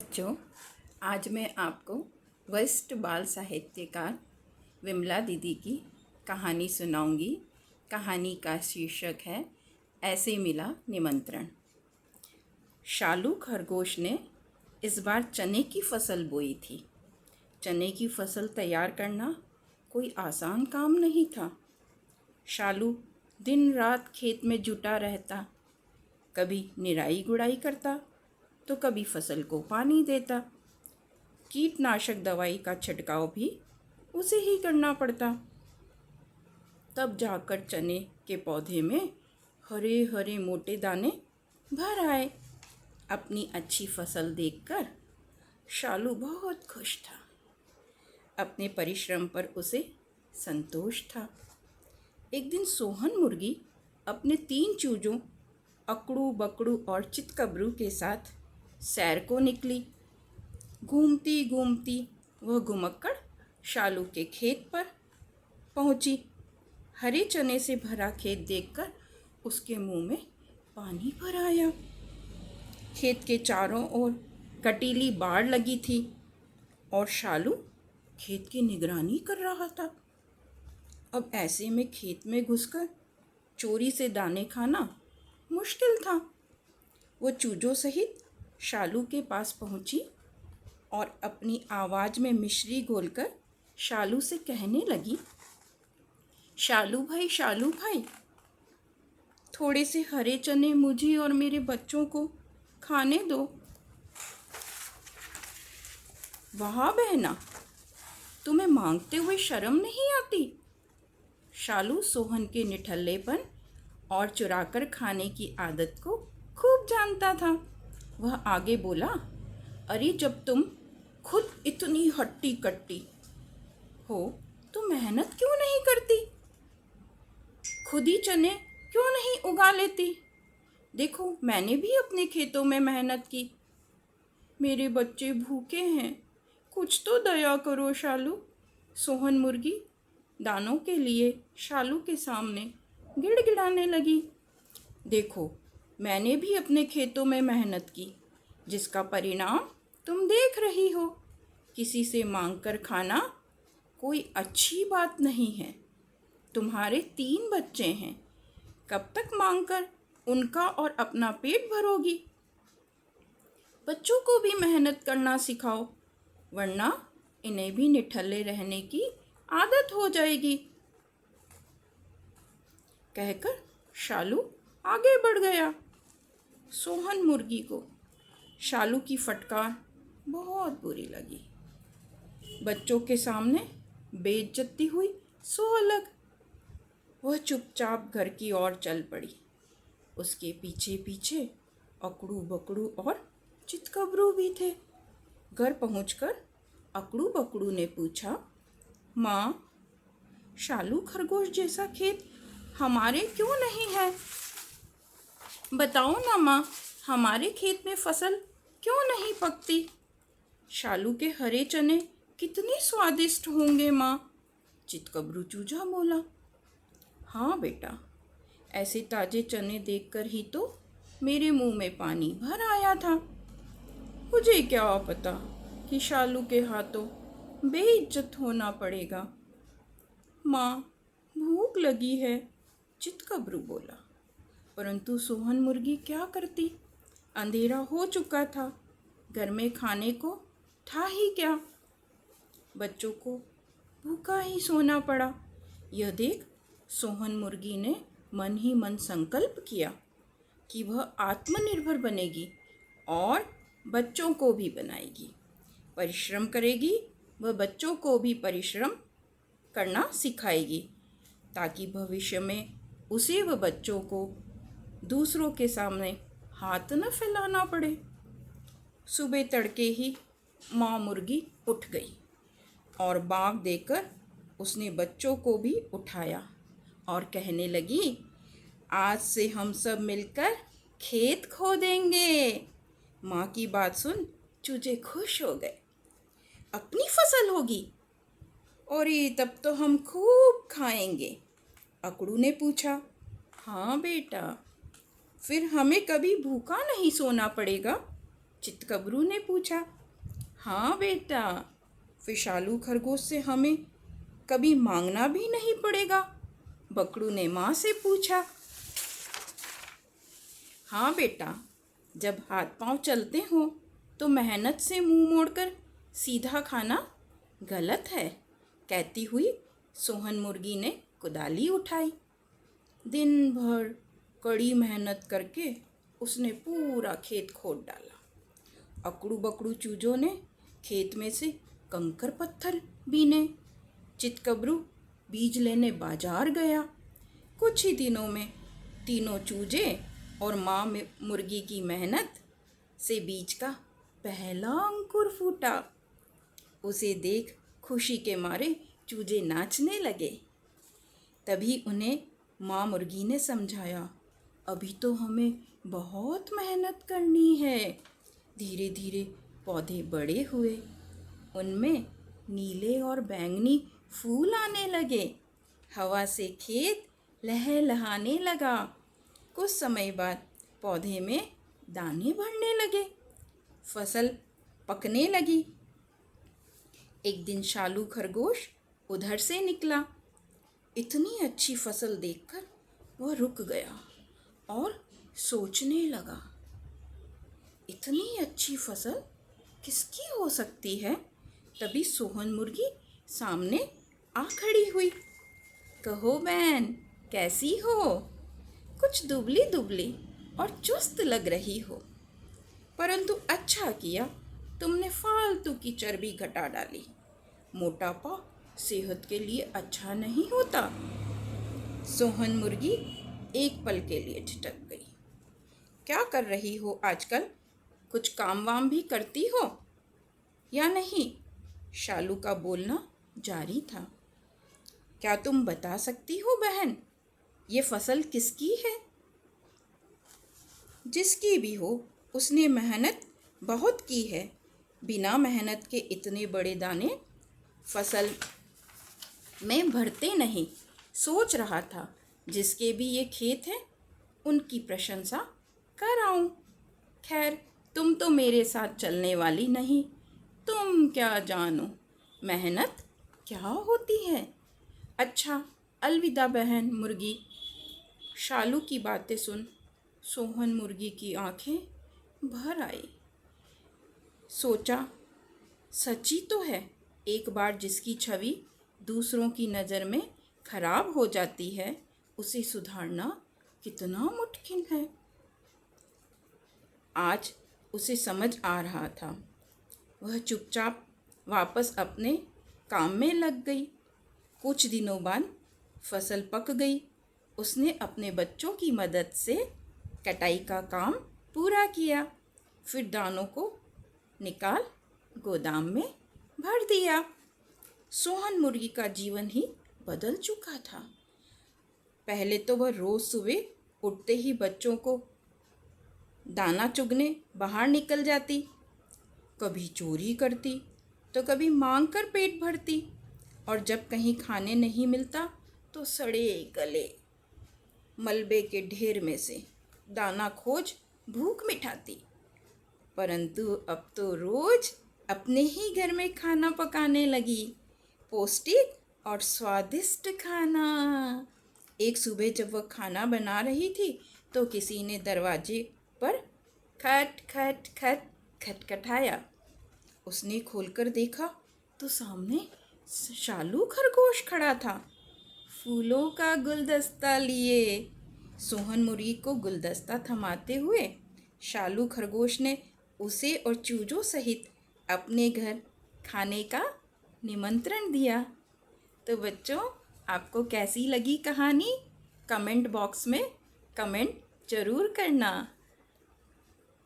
बच्चों, आज मैं आपको वरिष्ठ बाल साहित्यकार विमला दीदी की कहानी सुनाऊंगी। कहानी का शीर्षक है ऐसे मिला निमंत्रण। शालू खरगोश ने इस बार चने की फसल बोई थी। चने की फसल तैयार करना कोई आसान काम नहीं था। शालू दिन रात खेत में जुटा रहता, कभी निराई गुड़ाई करता तो कभी फसल को पानी देता। कीटनाशक दवाई का छिड़काव भी उसे ही करना पड़ता। तब जाकर चने के पौधे में हरे हरे मोटे दाने भर आए। अपनी अच्छी फसल देखकर शालू बहुत खुश था। अपने परिश्रम पर उसे संतोष था। एक दिन सोहन मुर्गी अपने 3 चूजों अकड़ू बकड़ू और चितकबरू के साथ सैर को निकली। घूमती घूमती वह घुमक्कड़ शालू के खेत पर पहुंची। हरे चने से भरा खेत देखकर उसके मुंह में पानी भर आया। खेत के चारों ओर कटीली बाड़ लगी थी और शालू खेत की निगरानी कर रहा था। अब ऐसे में खेत में घुसकर चोरी से दाने खाना मुश्किल था। वो चूजों सहित शालू के पास पहुंची और अपनी आवाज़ में मिश्री घोलकर शालू से कहने लगी, शालू भाई, थोड़े से हरे चने मुझे और मेरे बच्चों को खाने दो। वाह बहना, तुम्हें मांगते हुए शर्म नहीं आती? शालू सोहन के निठल्लेपन और चुराकर खाने की आदत को खूब जानता था। वह आगे बोला, अरे जब तुम खुद इतनी हट्टी कट्टी हो तो मेहनत क्यों नहीं करती? खुद ही चने क्यों नहीं उगा लेती? देखो, मैंने भी अपने खेतों में मेहनत की। मेरे बच्चे भूखे हैं, कुछ तो दया करो शालू। सोहन मुर्गी दानों के लिए शालू के सामने गिड़गिड़ाने लगी। देखो, मैंने भी अपने खेतों में मेहनत की, जिसका परिणाम तुम देख रही हो। किसी से मांगकर खाना कोई अच्छी बात नहीं है। तुम्हारे 3 बच्चे हैं, कब तक मांगकर उनका और अपना पेट भरोगी? बच्चों को भी मेहनत करना सिखाओ, वरना इन्हें भी निठल्ले रहने की आदत हो जाएगी। कहकर शालू आगे बढ़ गया। सोहन मुर्गी को शालू की फटकार बहुत बुरी लगी। बच्चों के सामने बेइज्जती हुई सो अलग। वह चुपचाप घर की ओर चल पड़ी। उसके पीछे पीछे अकड़ू बकड़ू और चितकबरू भी थे। घर पहुंचकर अकड़ू बकड़ू ने पूछा, माँ, शालू खरगोश जैसा खेत हमारे क्यों नहीं है? बताओ ना माँ, हमारे खेत में फसल क्यों नहीं पकती? शालू के हरे चने कितने स्वादिष्ट होंगे माँ। चितकबरू चूजा बोला, हाँ बेटा, ऐसे ताजे चने देखकर ही तो मेरे मुंह में पानी भर आया था। मुझे क्या पता कि शालू के हाथों बेइज्जत होना पड़ेगा। माँ, भूख लगी है, चितकबरू बोला। परंतु सोहन मुर्गी क्या करती? अंधेरा हो चुका था, घर में खाने को था ही क्या। बच्चों को भूखा ही सोना पड़ा। यह देख सोहन मुर्गी ने मन ही मन संकल्प किया कि वह आत्मनिर्भर बनेगी और बच्चों को भी बनाएगी। परिश्रम करेगी, वह बच्चों को भी परिश्रम करना सिखाएगी, ताकि भविष्य में उसे व बच्चों को दूसरों के सामने हाथ न फैलाना पड़े। सुबह तड़के ही माँ मुर्गी उठ गई और बाग देकर उसने बच्चों को भी उठाया और कहने लगी, आज से हम सब मिलकर खेत खोदेंगे। माँ की बात सुन चूजे खुश हो गए। अपनी फसल होगी? अरे तब तो हम खूब खाएंगे। अकड़ू ने पूछा, हाँ बेटा, फिर हमें कभी भूखा नहीं सोना पड़ेगा। चितकबरू ने पूछा। हाँ बेटा, फिर शालू खरगोश से हमें कभी मांगना भी नहीं पड़ेगा, बकरू ने माँ से पूछा। हाँ बेटा, जब हाथ पांव चलते हो तो मेहनत से मुंह मोड़कर सीधा खाना गलत है, कहती हुई सोहन मुर्गी ने कुदाली उठाई। दिन भर कड़ी मेहनत करके उसने पूरा खेत खोद डाला। अकड़ू बकड़ू चूजों ने खेत में से कंकर पत्थर बीने। चितकबरू बीज लेने बाजार गया। कुछ ही दिनों में तीनों चूजे और माँ मुर्गी की मेहनत से बीज का पहला अंकुर फूटा। उसे देख खुशी के मारे चूजे नाचने लगे। तभी उन्हें माँ मुर्गी ने समझाया, अभी तो हमें बहुत मेहनत करनी है। धीरे धीरे पौधे बड़े हुए, उनमें नीले और बैंगनी फूल आने लगे। हवा से खेत लहलहाने लगा। कुछ समय बाद पौधे में दाने बढ़ने लगे, फसल पकने लगी। एक दिन शालू खरगोश उधर से निकला। इतनी अच्छी फसल देखकर वह रुक गया और सोचने लगा, इतनी अच्छी फसल किसकी हो सकती है? तभी सोहन मुर्गी सामने आ खड़ी हुई। कहो बहन, कैसी हो? कुछ दुबली दुबली और चुस्त लग रही हो, परंतु अच्छा किया तुमने फालतू की चर्बी घटा डाली। मोटापा सेहत के लिए अच्छा नहीं होता। सोहन मुर्गी एक पल के लिए ठिठक गई। क्या कर रही हो आजकल? कुछ काम वाम भी करती हो या नहीं? शालू का बोलना जारी था। क्या तुम बता सकती हो बहन, ये फसल किसकी है? जिसकी भी हो, उसने मेहनत बहुत की है। बिना मेहनत के इतने बड़े दाने फसल में भरते नहीं। सोच रहा था जिसके भी ये खेत है उनकी प्रशंसा कर आऊं। खैर, तुम तो मेरे साथ चलने वाली नहीं, तुम क्या जानो मेहनत क्या होती है। अच्छा, अलविदा बहन मुर्गी। शालू की बातें सुन सोहन मुर्गी की आंखें भर आई। सोचा, सच्ची तो है, एक बार जिसकी छवि दूसरों की नज़र में खराब हो जाती है, उसे सुधारना कितना मुश्किल है। आज उसे समझ आ रहा था। वह चुपचाप वापस अपने काम में लग गई। कुछ दिनों बाद फसल पक गई। उसने अपने बच्चों की मदद से कटाई का काम पूरा किया, फिर दानों को निकाल गोदाम में भर दिया। सोहन मुर्गी का जीवन ही बदल चुका था। पहले तो वह रोज़ सुबह उठते ही बच्चों को दाना चुगने बाहर निकल जाती, कभी चोरी करती तो कभी मांग कर पेट भरती, और जब कहीं खाने नहीं मिलता तो सड़े गले मलबे के ढेर में से दाना खोज भूख मिटाती। परंतु अब तो रोज अपने ही घर में खाना पकाने लगी, पौष्टिक और स्वादिष्ट खाना। एक सुबह जब वह खाना बना रही थी तो किसी ने दरवाजे पर खट खट खट खटखटाया। उसने खोलकर देखा तो सामने शालू खरगोश खड़ा था, फूलों का गुलदस्ता लिए। सोहन मुर्गी को गुलदस्ता थमाते हुए शालू खरगोश ने उसे और चूजों सहित अपने घर खाने का निमंत्रण दिया। तो बच्चों, आपको कैसी लगी कहानी? कमेंट बॉक्स में कमेंट ज़रूर करना।